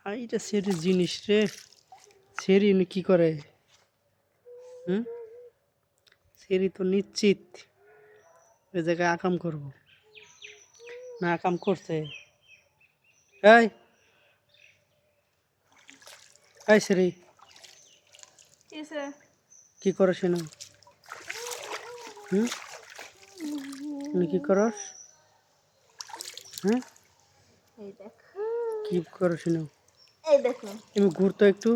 এইটা সেরির জিনিস রে। সেরি উনি কি করে? হুম, সেরি তো নিশ্চিত ওই জায়গায় আকাম করব না, আকাম করছে। এই এই সেরি, কিসে? কি করস না? হুম, উনি কি করস? হ্যাঁ, এই দেখো, কি করস না? এই দেখো, তুমি ঘুরতো একটু।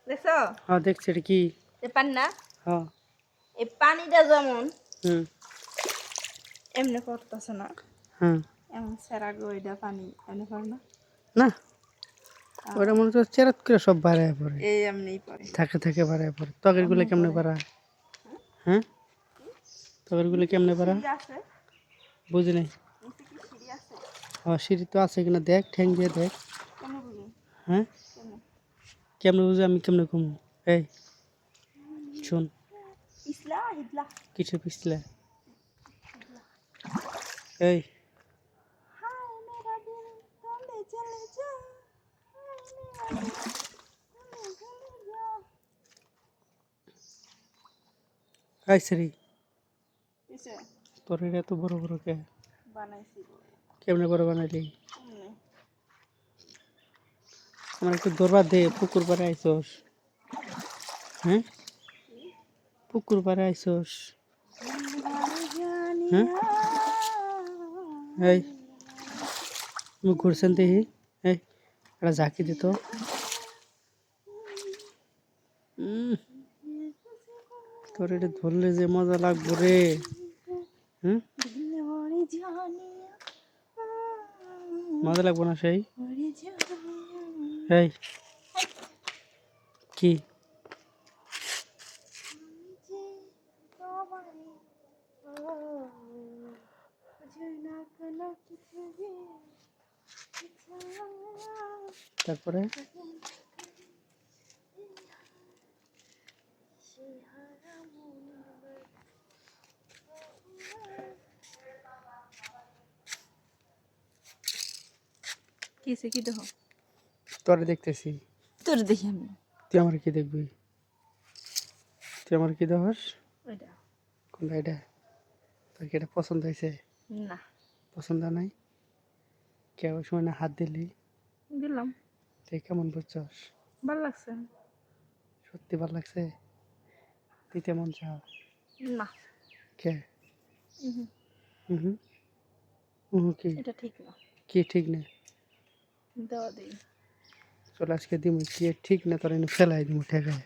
দেখছো? হ্যাঁ দেখছি, এটা কি? এ পানি না? হ্যাঁ। এই পানিটা যেমন হুম। এমনি করতেছে না, হ্যাঁ। এমন সেরা গইডা পানি এমনি করে না। না, ওটা মনে হচ্ছে চেরাত করে সব বাড়ায় পড়ে, এই এমনিই পরে থাকে থাকে বাড়ায় পড়ে। তগেরগুলো কেমনে বাড়ায়? হ্যাঁ, তগেরগুলো কেমনে বাড়ায়? সিঁড়ি আছে, বুঝি নাই। নিচে কি সিঁড়ি আছে? হ্যাঁ, সিঁড়ি তো আছে কিনা দেখ, ঠ্যাং দিয়ে দেখ। কেমনে বুঝি? হ্যাঁ, কেমনে? কেমনে বুঝি? আমি কেমনে কমু? এই শোন, পিছলা হিদলা কিছু পিছলে। এই हाय मेरा दिल चले चले जा हाय मेरा दिल चले चले जा এই সেরি, কিসে তোর এটা এত বড় বড় কে? বানাইছি গো কেমনে বড় বানাইলি? এমনি আমার একটু দরবার দে, পুকুর পাড়ে আইসোস। হ্যাঁ, পুকুর পাড়ে আইসোস। জিন্দগানি হ্যাঁ, জানিয়া এই তুমি ঘুরছেন দেখি। এই একটা ঝাঁকি দিত। তোর এটা ধরলে যে মজা লাগবো রে। হুম, জিন্দগানি জানিয়া মজা লাগবো না সেই? মরে জানিয়া এই কি? যে তোমারে বুঝে না কোনো কিছু যে তারপরে কিসে কি দেখো তোরে দেখতেছি। তোর দেখি আমি তুই আমার কি দেখবি? তুই আমার কি দেখস? ওইটা কোনটা এটা? তোর কি এটা পছন্দ হয়েছে? না পছন্দ নাই? কেউ সময় না হাত দিলি? দিলাম তুই কেমন বুঝছস? ভালো লাগছে সত্যি ভালো লাগছে? তুই তেমন চা না কে? হুম হুম হুম, কি? এটা ঠিক না কি ঠিক না? দেওয়া দিই চলে আজকে দিমু, কি ঠিক না তোর এনে ফেলাই দিমু ঠেকায়।